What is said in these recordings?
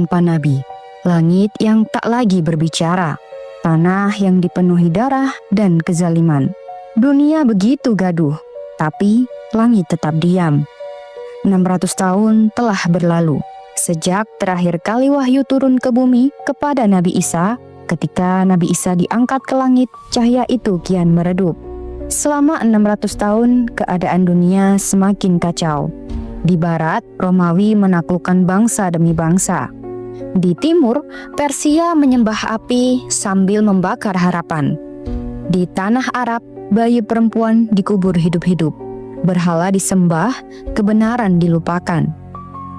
tanpa nabi, langit yang tak lagi berbicara, tanah yang dipenuhi darah dan kezaliman. Dunia begitu gaduh, tapi langit tetap diam. 600 tahun telah berlalu sejak terakhir kali wahyu turun ke bumi kepada Nabi Isa. Ketika Nabi Isa diangkat ke langit, cahaya itu kian meredup. Selama 600 tahun, keadaan dunia semakin kacau. Di barat, Romawi menaklukkan bangsa demi bangsa. Di timur, Persia menyembah api sambil membakar harapan. Di tanah Arab, bayi perempuan dikubur hidup-hidup. Berhala disembah, kebenaran dilupakan.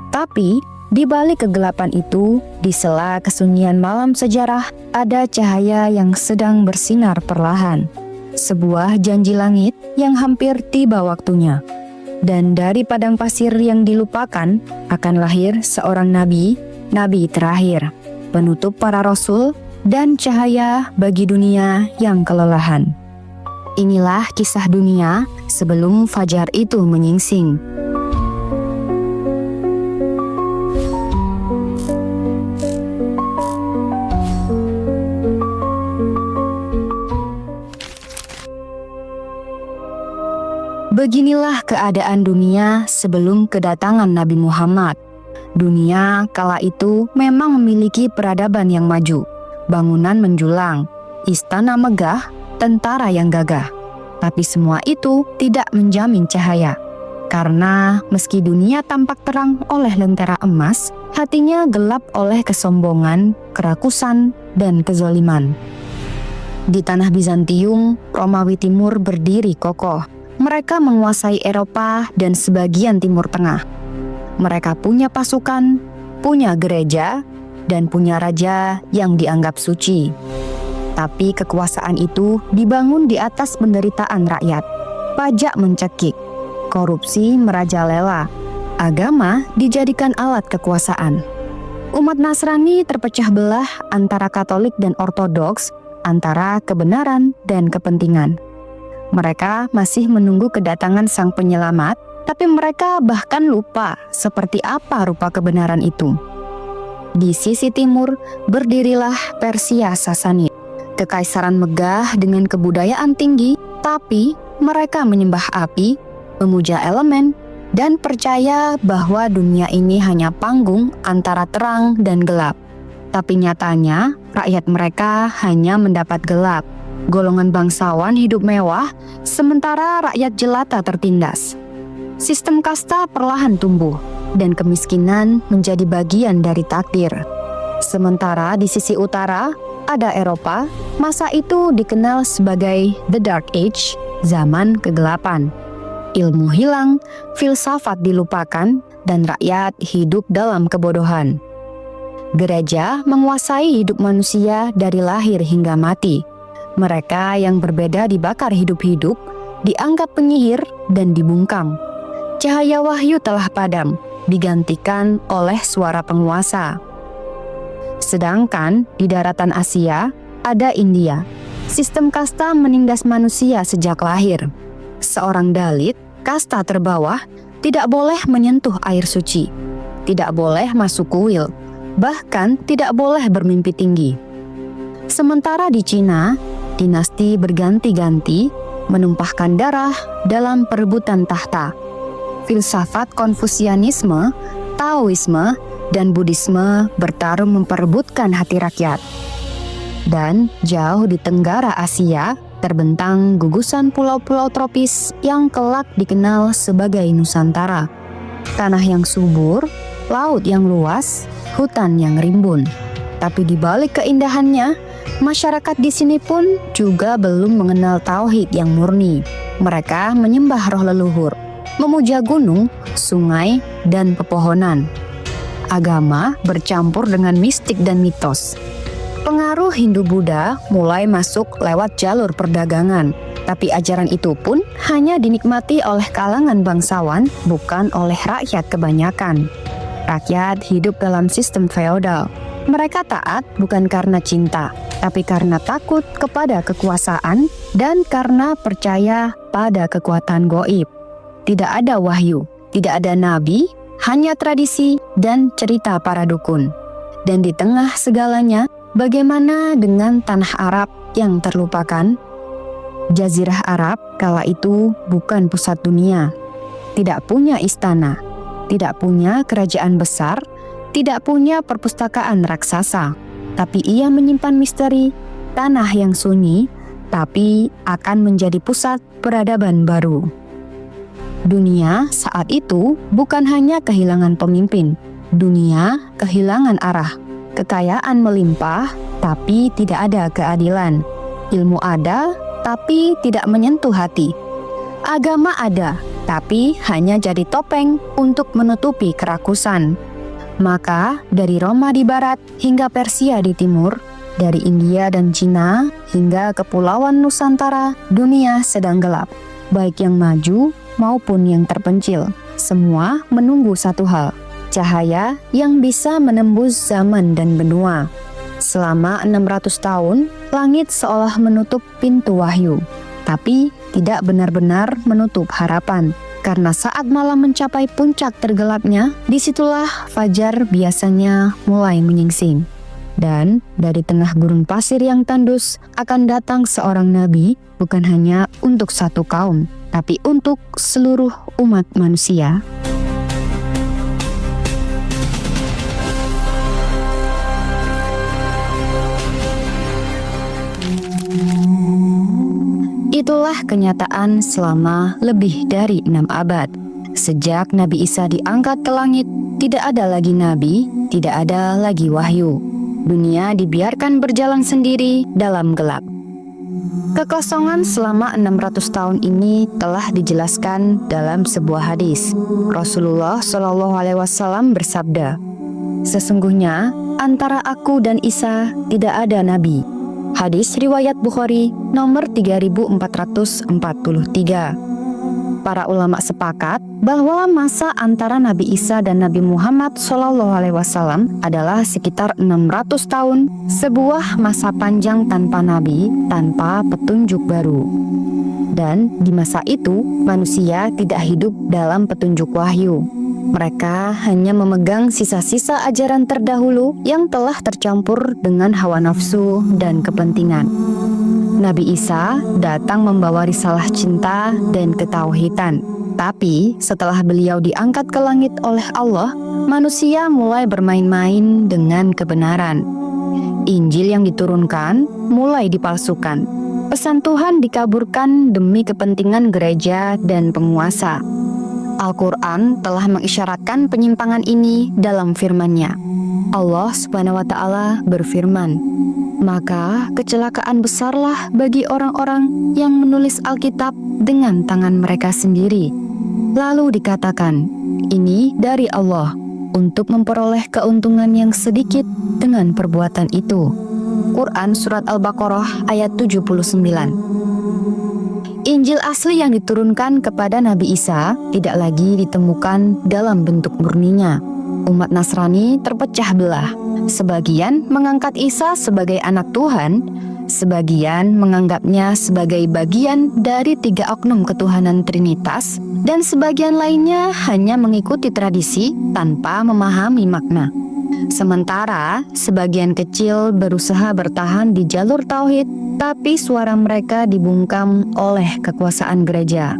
Tapi, di balik kegelapan itu, di sela kesunyian malam sejarah, ada cahaya yang sedang bersinar perlahan. Sebuah janji langit yang hampir tiba waktunya. Dan dari padang pasir yang dilupakan, akan lahir seorang nabi, nabi terakhir, penutup para rasul, dan cahaya bagi dunia yang kelelahan. Inilah kisah dunia sebelum fajar itu menyingsing. Beginilah keadaan dunia sebelum kedatangan Nabi Muhammad. Dunia kala itu memang memiliki peradaban yang maju, bangunan menjulang, istana megah, tentara yang gagah. Tapi semua itu tidak menjamin cahaya. Karena meski dunia tampak terang oleh lentera emas, hatinya gelap oleh kesombongan, kerakusan, dan kezaliman. Di tanah Bizantium, Romawi Timur berdiri kokoh. Mereka menguasai Eropa dan sebagian Timur Tengah. Mereka punya pasukan, punya gereja, dan punya raja yang dianggap suci. Tapi kekuasaan itu dibangun di atas penderitaan rakyat. Pajak mencekik, korupsi merajalela, agama dijadikan alat kekuasaan. Umat Nasrani terpecah belah antara Katolik dan Ortodoks, antara kebenaran dan kepentingan. Mereka masih menunggu kedatangan Sang Penyelamat, tapi mereka bahkan lupa seperti apa rupa kebenaran itu. Di sisi timur berdirilah Persia Sasanid, kekaisaran megah dengan kebudayaan tinggi, tapi mereka menyembah api, memuja elemen, dan percaya bahwa dunia ini hanya panggung antara terang dan gelap. Tapi nyatanya, rakyat mereka hanya mendapat gelap. Golongan bangsawan hidup mewah, sementara rakyat jelata tertindas. Sistem kasta perlahan tumbuh, dan kemiskinan menjadi bagian dari takdir. Sementara di sisi utara, ada Eropa, masa itu dikenal sebagai The Dark Age, zaman kegelapan. Ilmu hilang, filsafat dilupakan, dan rakyat hidup dalam kebodohan. Gereja menguasai hidup manusia dari lahir hingga mati. Mereka yang berbeda dibakar hidup-hidup, dianggap penyihir, dan dibungkam. Cahaya wahyu telah padam, digantikan oleh suara penguasa. Sedangkan di daratan Asia ada India. Sistem kasta menindas manusia sejak lahir. Seorang Dalit, kasta terbawah, tidak boleh menyentuh air suci, tidak boleh masuk kuil, bahkan tidak boleh bermimpi tinggi. Sementara di Cina, dinasti berganti-ganti menumpahkan darah dalam perebutan tahta. Filsafat Konfusianisme, Taoisme, dan Buddhisme bertarung memperebutkan hati rakyat. Dan jauh di tenggara Asia, terbentang gugusan pulau-pulau tropis yang kelak dikenal sebagai Nusantara. Tanah yang subur, laut yang luas, hutan yang rimbun. Tapi di balik keindahannya, masyarakat di sini pun juga belum mengenal tauhid yang murni. Mereka menyembah roh leluhur, memuja gunung, sungai, dan pepohonan. Agama bercampur dengan mistik dan mitos. Pengaruh Hindu-Buddha mulai masuk lewat jalur perdagangan, tapi ajaran itu pun hanya dinikmati oleh kalangan bangsawan, bukan oleh rakyat kebanyakan. Rakyat hidup dalam sistem feodal. Mereka taat bukan karena cinta, tapi karena takut kepada kekuasaan dan karena percaya pada kekuatan gaib. Tidak ada wahyu, tidak ada nabi, hanya tradisi dan cerita para dukun. Dan di tengah segalanya, bagaimana dengan tanah Arab yang terlupakan? Jazirah Arab kala itu bukan pusat dunia, tidak punya istana, tidak punya kerajaan besar, tidak punya perpustakaan raksasa, tapi ia menyimpan misteri tanah yang sunyi, tapi akan menjadi pusat peradaban baru. Dunia saat itu bukan hanya kehilangan pemimpin, dunia kehilangan arah. Kekayaan melimpah, tapi tidak ada keadilan. Ilmu ada, tapi tidak menyentuh hati. Agama ada, tapi hanya jadi topeng untuk menutupi kerakusan. Maka dari Roma di barat hingga Persia di timur, dari India dan Cina hingga Kepulauan Nusantara, dunia sedang gelap. Baik yang maju maupun yang terpencil, semua menunggu satu hal, cahaya yang bisa menembus zaman dan benua. Selama 600 tahun, langit seolah menutup pintu wahyu, tapi tidak benar-benar menutup harapan. Karena saat malam mencapai puncak tergelapnya, disitulah fajar biasanya mulai menyingsing. Dan dari tengah gurun pasir yang tandus akan datang seorang nabi, bukan hanya untuk satu kaum, tapi untuk seluruh umat manusia. Itulah kenyataan selama lebih dari 6 abad. Sejak Nabi Isa diangkat ke langit, tidak ada lagi nabi, tidak ada lagi wahyu. Dunia dibiarkan berjalan sendiri dalam gelap. Kekosongan selama 600 tahun ini telah dijelaskan dalam sebuah hadis. Rasulullah SAW bersabda, "Sesungguhnya antara aku dan Isa tidak ada nabi." Hadis riwayat Bukhari nomor 3443. Para ulama sepakat bahwa masa antara Nabi Isa dan Nabi Muhammad SAW adalah sekitar 600 tahun, sebuah masa panjang tanpa nabi, tanpa petunjuk baru. Dan di masa itu, manusia tidak hidup dalam petunjuk wahyu. Mereka hanya memegang sisa-sisa ajaran terdahulu yang telah tercampur dengan hawa nafsu dan kepentingan. Nabi Isa datang membawa risalah cinta dan ketauhidan. Tapi setelah beliau diangkat ke langit oleh Allah, manusia mulai bermain-main dengan kebenaran. Injil yang diturunkan mulai dipalsukan. Pesan Tuhan dikaburkan demi kepentingan gereja dan penguasa. Al-Quran telah mengisyaratkan penyimpangan ini dalam firman-Nya. Allah Subhanahu wa Ta'ala berfirman, "Maka kecelakaan besarlah bagi orang-orang yang menulis Alkitab dengan tangan mereka sendiri." Lalu dikatakan, "Ini dari Allah untuk memperoleh keuntungan yang sedikit dengan perbuatan itu." Quran Surat Al-Baqarah ayat 79. Injil asli yang diturunkan kepada Nabi Isa tidak lagi ditemukan dalam bentuk murninya. Umat Nasrani terpecah belah. Sebagian mengangkat Isa sebagai anak Tuhan, sebagian menganggapnya sebagai bagian dari 3 oknum ketuhanan Trinitas, dan sebagian lainnya hanya mengikuti tradisi tanpa memahami makna. Sementara sebagian kecil berusaha bertahan di jalur tauhid, tapi suara mereka dibungkam oleh kekuasaan gereja.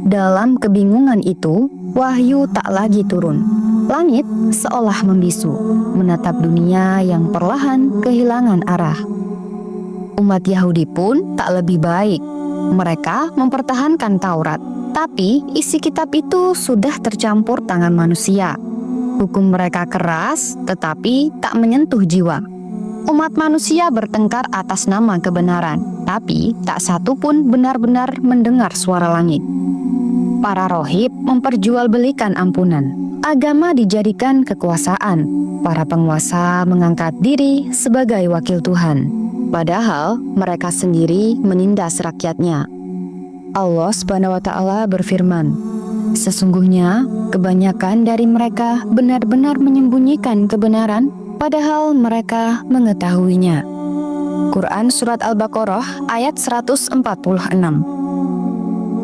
Dalam kebingungan itu, wahyu tak lagi turun. Langit seolah membisu, menatap dunia yang perlahan kehilangan arah. Umat Yahudi pun tak lebih baik. Mereka mempertahankan Taurat, tapi isi kitab itu sudah tercampur tangan manusia. Hukum mereka keras, tetapi tak menyentuh jiwa. Umat manusia bertengkar atas nama kebenaran, tapi tak satu pun benar-benar mendengar suara langit. Para rohib memperjualbelikan ampunan. Agama dijadikan kekuasaan. Para penguasa mengangkat diri sebagai wakil Tuhan. Padahal mereka sendiri menindas rakyatnya. Allah Subhanahu wa Ta'ala berfirman, "Sesungguhnya kebanyakan dari mereka benar-benar menyembunyikan kebenaran, padahal mereka mengetahuinya." Quran Surat Al-Baqarah ayat 146.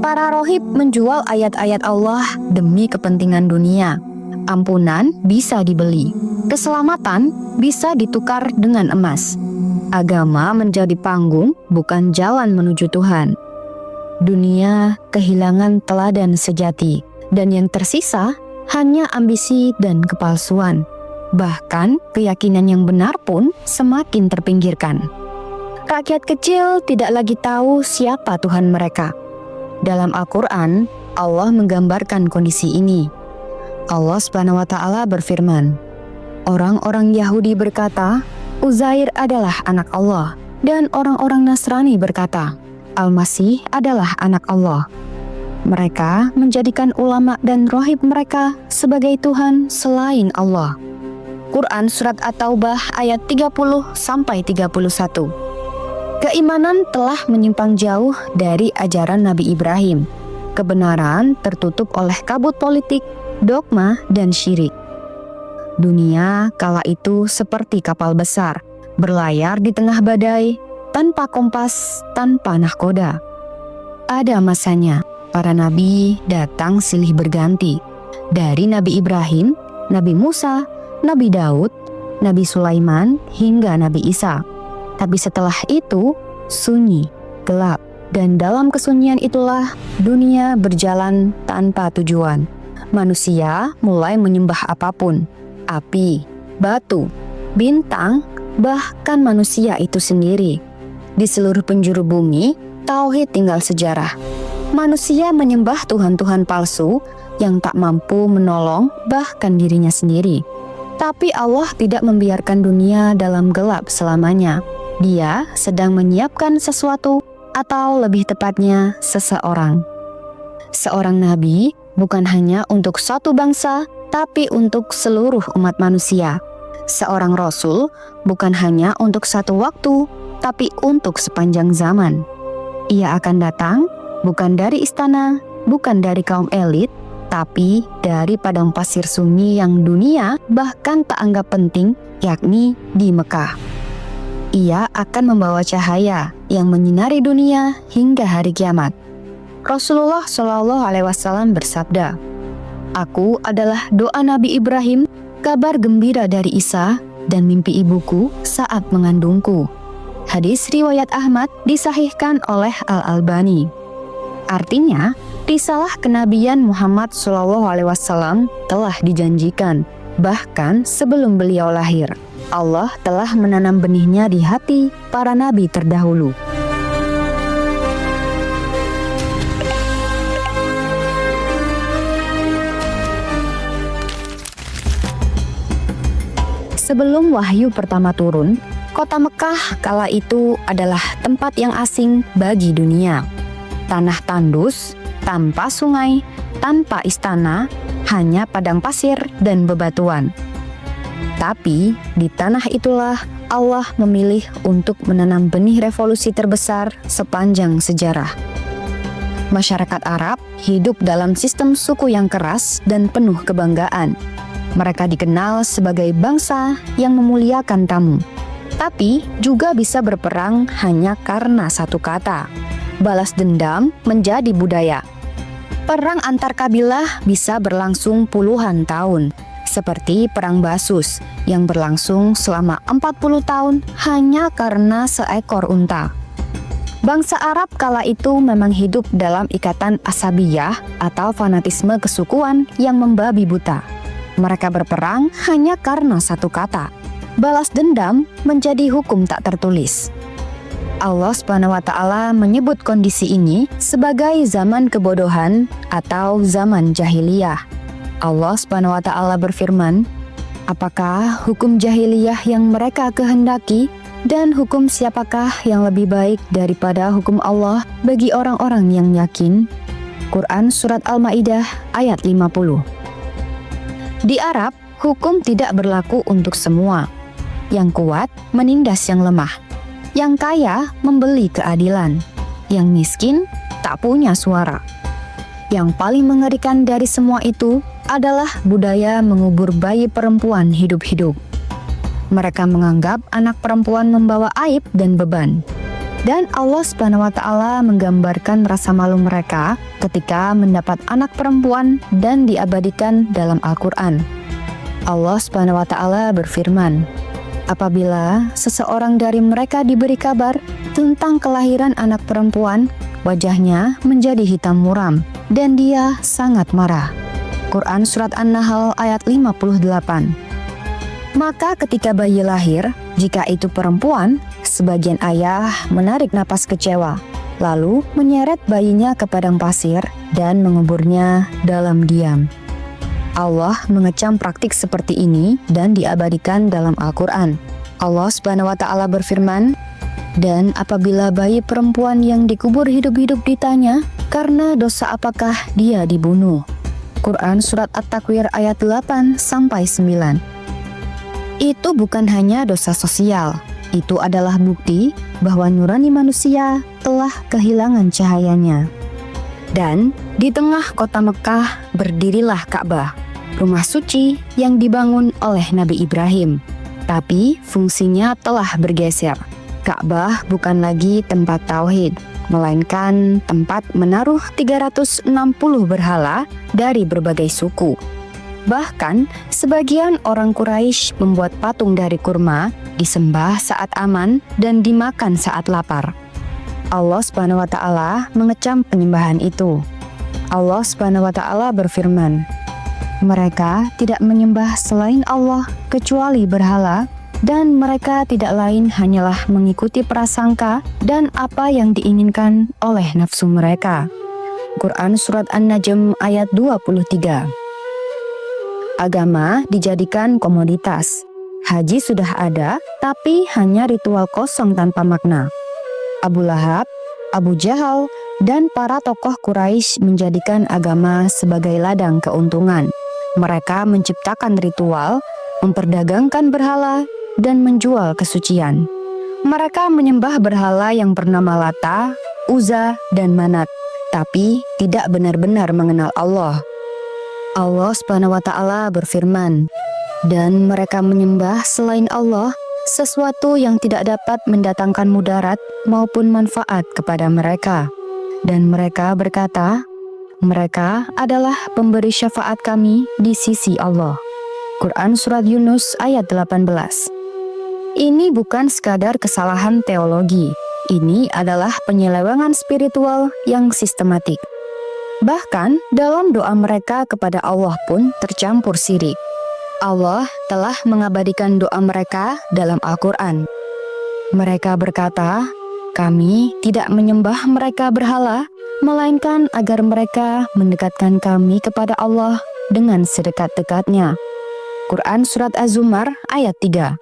Para rohib menjual ayat-ayat Allah demi kepentingan dunia. Ampunan bisa dibeli, keselamatan bisa ditukar dengan emas. Agama menjadi panggung, bukan jalan menuju Tuhan. Dunia kehilangan teladan sejati, dan yang tersisa hanya ambisi dan kepalsuan. Bahkan keyakinan yang benar pun semakin terpinggirkan. Rakyat kecil tidak lagi tahu siapa Tuhan mereka. Dalam Al-Quran, Allah menggambarkan kondisi ini. Allah SWT berfirman, orang-orang Yahudi berkata, Uzair adalah anak Allah, dan orang-orang Nasrani berkata, Al-Masih adalah anak Allah. Mereka menjadikan ulama dan rohib mereka sebagai Tuhan selain Allah. Quran Surat At-Taubah ayat 30-31. Keimanan telah menyimpang jauh dari ajaran Nabi Ibrahim. Kebenaran tertutup oleh kabut politik, dogma, dan syirik. Dunia kala itu seperti kapal besar, berlayar di tengah badai, tanpa kompas, tanpa nahkoda. Ada masanya, para nabi datang silih berganti. Dari Nabi Ibrahim, Nabi Musa, Nabi Daud, Nabi Sulaiman, hingga Nabi Isa. Tapi setelah itu, sunyi, gelap, dan dalam kesunyian itulah dunia berjalan tanpa tujuan. Manusia mulai menyembah apapun, api, batu, bintang, bahkan manusia itu sendiri. Di seluruh penjuru bumi, tauhid tinggal sejarah. Manusia menyembah tuhan-tuhan palsu yang tak mampu menolong bahkan dirinya sendiri. Tapi Allah tidak membiarkan dunia dalam gelap selamanya. Dia sedang menyiapkan sesuatu, atau lebih tepatnya seseorang. Seorang nabi bukan hanya untuk satu bangsa, tapi untuk seluruh umat manusia. Seorang rasul bukan hanya untuk satu waktu, tapi untuk sepanjang zaman. Ia akan datang bukan dari istana, bukan dari kaum elit, tapi dari padang pasir sunyi yang dunia bahkan tak anggap penting, yakni di Mekah. Ia akan membawa cahaya yang menyinari dunia hingga hari kiamat. Rasulullah SAW bersabda, Aku adalah doa Nabi Ibrahim, kabar gembira dari Isa, dan mimpi ibuku saat mengandungku. Hadis riwayat Ahmad disahihkan oleh Al-Albani. Artinya, risalah kenabian Muhammad SAW telah dijanjikan, bahkan sebelum beliau lahir. Allah telah menanam benihnya di hati para nabi terdahulu. Sebelum wahyu pertama turun, kota Mekah kala itu adalah tempat yang asing bagi dunia. Tanah tandus, tanpa sungai, tanpa istana, hanya padang pasir dan bebatuan. Tapi di tanah itulah Allah memilih untuk menanam benih revolusi terbesar sepanjang sejarah. Masyarakat Arab hidup dalam sistem suku yang keras dan penuh kebanggaan. Mereka dikenal sebagai bangsa yang memuliakan tamu, tapi juga bisa berperang hanya karena satu kata. Balas dendam menjadi budaya. Perang antar kabilah bisa berlangsung puluhan tahun, seperti Perang Basus yang berlangsung selama 40 tahun hanya karena seekor unta. Bangsa Arab kala itu memang hidup dalam ikatan asabiyah atau fanatisme kesukuan yang membabi buta. Mereka berperang hanya karena satu kata. Balas dendam menjadi hukum tak tertulis. Allah SWT menyebut kondisi ini sebagai zaman kebodohan atau zaman jahiliyah. Allah SWT berfirman, apakah hukum jahiliyah yang mereka kehendaki dan hukum siapakah yang lebih baik daripada hukum Allah bagi orang-orang yang yakin? Quran Surat Al-Ma'idah ayat 50. Di Arab, hukum tidak berlaku untuk semua. Yang kuat menindas yang lemah. Yang kaya membeli keadilan. Yang miskin tak punya suara. Yang paling mengerikan dari semua itu adalah budaya mengubur bayi perempuan hidup-hidup. Mereka menganggap anak perempuan membawa aib dan beban. Dan Allah SWT menggambarkan rasa malu mereka ketika mendapat anak perempuan dan diabadikan dalam Al-Quran. Allah Subhanahu wa Ta'ala berfirman, apabila seseorang dari mereka diberi kabar tentang kelahiran anak perempuan, wajahnya menjadi hitam muram dan dia sangat marah. Quran Surat An-Nahl ayat 58. Maka ketika bayi lahir, jika itu perempuan, sebagian ayah menarik napas kecewa, lalu menyeret bayinya ke padang pasir dan menguburnya dalam diam. Allah mengecam praktik seperti ini dan diabadikan dalam Al-Quran. Allah Subhanahu wa Ta'ala berfirman, dan apabila bayi perempuan yang dikubur hidup-hidup ditanya, karena dosa apakah dia dibunuh? Quran Surat At-Takwir ayat 8-9. Itu bukan hanya dosa sosial, itu adalah bukti bahwa nurani manusia telah kehilangan cahayanya. Dan di tengah kota Mekah berdirilah Ka'bah, rumah suci yang dibangun oleh Nabi Ibrahim. Tapi fungsinya telah bergeser. Ka'bah bukan lagi tempat tauhid, melainkan tempat menaruh 360 berhala dari berbagai suku. Bahkan, sebagian orang Quraisy membuat patung dari kurma, disembah saat aman dan dimakan saat lapar. Allah Subhanahu wa Ta'ala mengecam penyembahan itu. Allah Subhanahu wa Ta'ala berfirman, mereka tidak menyembah selain Allah kecuali berhala, dan mereka tidak lain hanyalah mengikuti prasangka dan apa yang diinginkan oleh nafsu mereka. Quran Surat An-Najm ayat 23. Agama dijadikan komoditas. Haji sudah ada, tapi hanya ritual kosong tanpa makna. Abu Lahab, Abu Jahal, dan para tokoh Quraisy menjadikan agama sebagai ladang keuntungan. Mereka menciptakan ritual, memperdagangkan berhala, dan menjual kesucian. Mereka menyembah berhala yang bernama Lata, Uzza, dan Manat, tapi tidak benar-benar mengenal Allah. Allah Subhanahu wa Ta'ala berfirman, dan mereka menyembah selain Allah sesuatu yang tidak dapat mendatangkan mudarat maupun manfaat kepada mereka. Dan mereka berkata, mereka adalah pemberi syafaat kami di sisi Allah. Quran Surat Yunus ayat 18. Ini bukan sekadar kesalahan teologi, ini adalah penyelewengan spiritual yang sistematik. Bahkan dalam doa mereka kepada Allah pun tercampur syirik. Allah telah mengabadikan doa mereka dalam Al-Quran. Mereka berkata, kami tidak menyembah mereka berhala, melainkan agar mereka mendekatkan kami kepada Allah dengan sedekat-dekatnya. Quran Surat Az-Zumar ayat 3.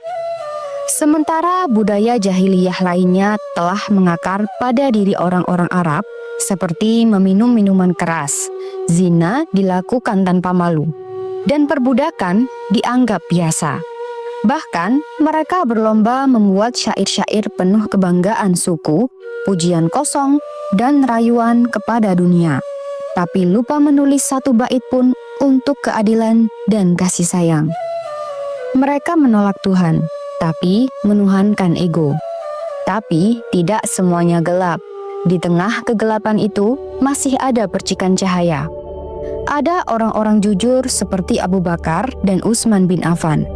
Sementara budaya jahiliyah lainnya telah mengakar pada diri orang-orang Arab, seperti meminum minuman keras, zina dilakukan tanpa malu, dan perbudakan dianggap biasa. Bahkan mereka berlomba membuat syair-syair penuh kebanggaan suku, pujian kosong, dan rayuan kepada dunia. Tapi lupa menulis satu bait pun untuk keadilan dan kasih sayang. Mereka menolak Tuhan, tapi menuhankan ego. Tapi tidak semuanya gelap. Di tengah kegelapan itu masih ada percikan cahaya. Ada orang-orang jujur seperti Abu Bakar dan Utsman bin Affan.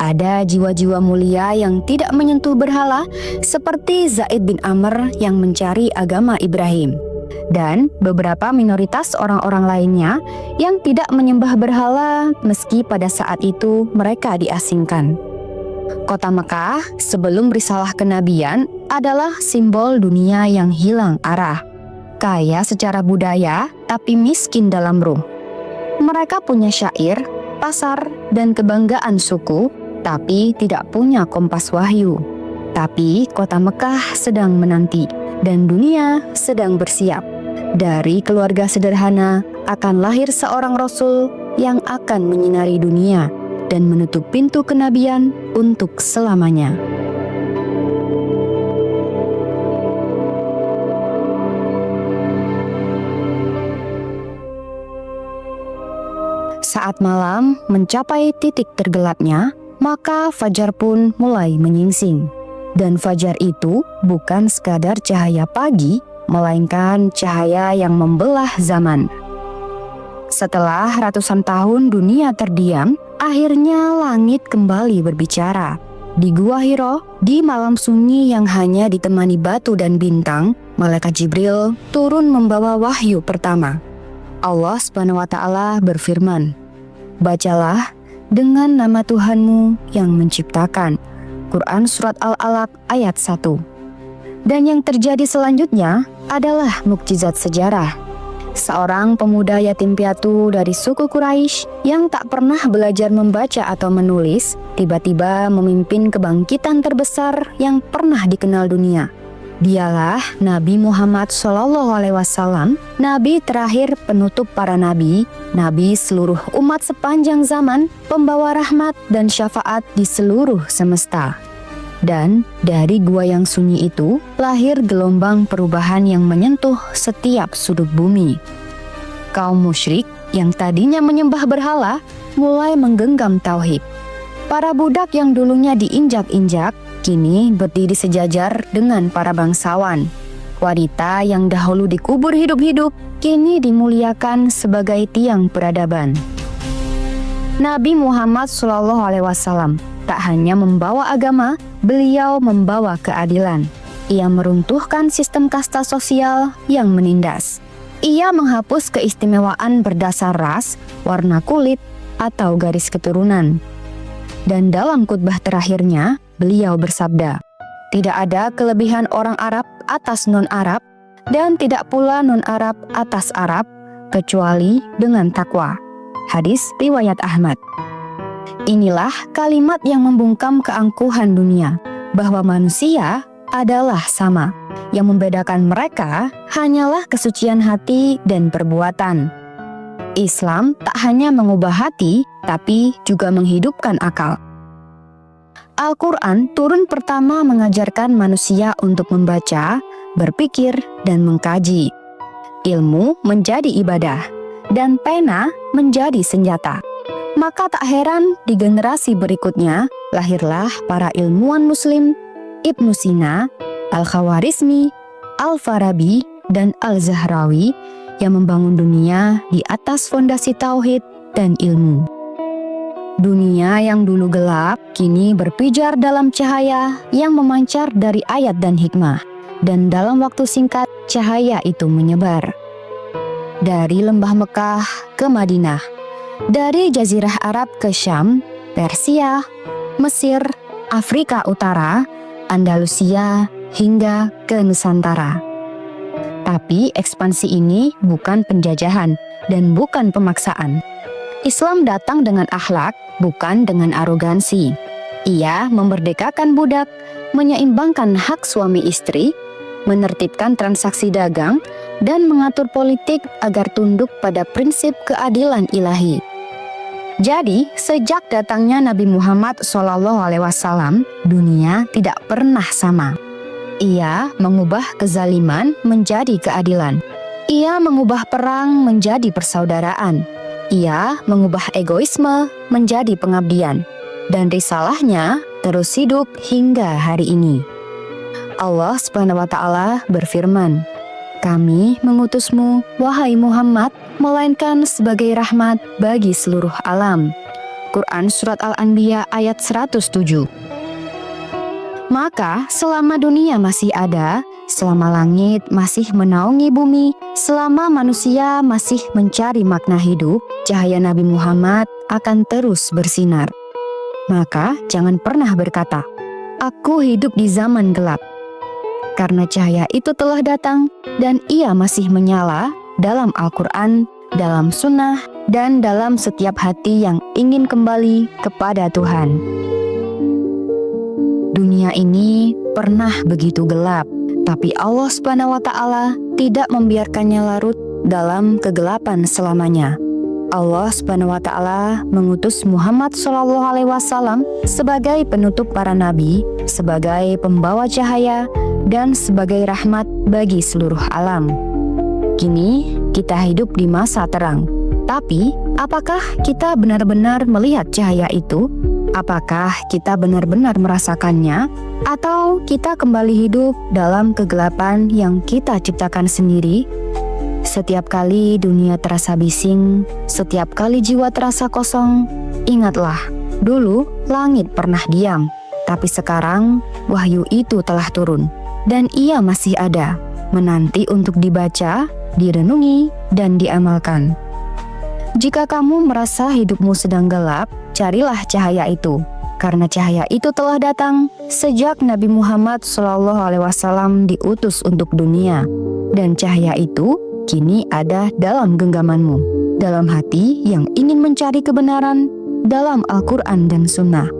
Ada jiwa-jiwa mulia yang tidak menyentuh berhala seperti Zaid bin Amr yang mencari agama Ibrahim. Dan beberapa minoritas orang-orang lainnya yang tidak menyembah berhala meski pada saat itu mereka diasingkan. Kota Mekah sebelum risalah kenabian adalah simbol dunia yang hilang arah. Kaya secara budaya tapi miskin dalam ruh. Mereka punya syair, pasar, dan kebanggaan suku, tapi tidak punya kompas wahyu. Tapi kota Mekah sedang menanti dan dunia sedang bersiap. Dari keluarga sederhana akan lahir seorang rasul yang akan menyinari dunia dan menutup pintu kenabian untuk selamanya. Saat malam mencapai titik tergelapnya, maka fajar pun mulai menyingsing. Dan fajar itu bukan sekadar cahaya pagi, melainkan cahaya yang membelah zaman. Setelah ratusan tahun dunia terdiam, Akhirnya langit kembali berbicara. Di Gua Hiro, di malam sunyi yang hanya ditemani batu dan bintang, Malaikat Jibril turun membawa wahyu pertama. Allah SWT berfirman, "Bacalah dengan nama Tuhanmu yang menciptakan." Quran Surat Al-Alaq ayat 1. Dan yang terjadi selanjutnya adalah mukjizat sejarah. Seorang pemuda yatim piatu dari suku Quraisy yang tak pernah belajar membaca atau menulis, tiba-tiba memimpin kebangkitan terbesar yang pernah dikenal dunia. Dialah Nabi Muhammad SAW, Nabi terakhir penutup para nabi, Nabi seluruh umat sepanjang zaman, pembawa rahmat dan syafaat di seluruh semesta. Dan dari gua yang sunyi itu lahir gelombang perubahan yang menyentuh setiap sudut bumi. Kaum musyrik yang tadinya menyembah berhala mulai menggenggam tauhid. Para budak yang dulunya diinjak-injak kini berdiri sejajar dengan para bangsawan. Wanita yang dahulu dikubur hidup-hidup kini dimuliakan sebagai tiang peradaban. Nabi Muhammad SAW tak hanya membawa agama, beliau membawa keadilan. Ia meruntuhkan sistem kasta sosial yang menindas. Ia menghapus keistimewaan berdasar ras, warna kulit, atau garis keturunan. Dan dalam khutbah terakhirnya, beliau bersabda, "Tidak ada kelebihan orang Arab atas non-Arab, dan tidak pula non-Arab atas Arab, kecuali dengan takwa." Hadis riwayat Ahmad. Inilah kalimat yang membungkam keangkuhan dunia, bahwa manusia adalah sama. Yang membedakan mereka hanyalah kesucian hati dan perbuatan. Islam tak hanya mengubah hati, tapi juga menghidupkan akal. Al-Quran turun pertama mengajarkan manusia untuk membaca, berpikir, dan mengkaji. Ilmu menjadi ibadah, dan pena menjadi senjata. Maka tak heran di generasi berikutnya lahirlah para ilmuwan muslim, Ibnu Sina, Al-Khawarizmi, Al-Farabi, dan Al-Zahrawi yang membangun dunia di atas fondasi tauhid dan ilmu. Dunia yang dulu gelap kini berpijar dalam cahaya yang memancar dari ayat dan hikmah, dan dalam waktu singkat cahaya itu menyebar. Dari lembah Mekah ke Madinah, dari Jazirah Arab ke Syam, Persia, Mesir, Afrika Utara, Andalusia, hingga ke Nusantara. Tapi ekspansi ini bukan penjajahan dan bukan pemaksaan. Islam datang dengan akhlak, bukan dengan arogansi. Ia memerdekakan budak, menyeimbangkan hak suami istri, menertibkan transaksi dagang, dan mengatur politik agar tunduk pada prinsip keadilan ilahi. Jadi, sejak datangnya Nabi Muhammad SAW, dunia tidak pernah sama. Ia mengubah kezaliman menjadi keadilan. Ia mengubah perang menjadi persaudaraan. Ia mengubah egoisme menjadi pengabdian. Dan risalahnya terus hidup hingga hari ini. Allah SWT berfirman, "Kami mengutusmu, wahai Muhammad, melainkan sebagai rahmat bagi seluruh alam." Quran Surat Al-Anbiya ayat 107. Maka selama dunia masih ada, selama langit masih menaungi bumi, selama manusia masih mencari makna hidup, cahaya Nabi Muhammad akan terus bersinar. Maka jangan pernah berkata, "Aku hidup di zaman gelap." Karena cahaya itu telah datang dan ia masih menyala dalam Al-Quran, dalam sunnah, dan dalam setiap hati yang ingin kembali kepada Tuhan. Dunia ini pernah begitu gelap, tapi Allah SWT tidak membiarkannya larut dalam kegelapan selamanya. Allah SWT mengutus Muhammad SAW sebagai penutup para nabi, sebagai pembawa cahaya, dan sebagai rahmat bagi seluruh alam. Kini kita hidup di masa terang. Tapi, apakah kita benar-benar melihat cahaya itu? Apakah kita benar-benar merasakannya? Atau kita kembali hidup dalam kegelapan yang kita ciptakan sendiri? Setiap kali dunia terasa bising, setiap kali jiwa terasa kosong, Ingatlah, dulu langit pernah diam, tapi sekarang wahyu itu telah turun, dan ia masih ada, menanti untuk dibaca, direnungi, dan diamalkan. Jika kamu merasa hidupmu sedang gelap, carilah cahaya itu, karena cahaya itu telah datang sejak Nabi Muhammad SAW diutus untuk dunia, dan cahaya itu kini ada dalam genggamanmu, dalam hati yang ingin mencari kebenaran dalam Al-Quran dan Sunnah.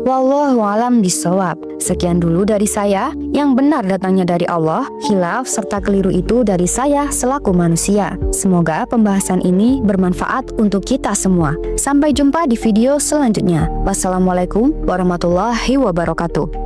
Wallahu a'lam bishawab. Sekian dulu dari saya, yang benar datangnya dari Allah, khilaf serta keliru itu dari saya selaku manusia. Semoga pembahasan ini bermanfaat untuk kita semua. Sampai jumpa di video selanjutnya. Wassalamualaikum warahmatullahi wabarakatuh.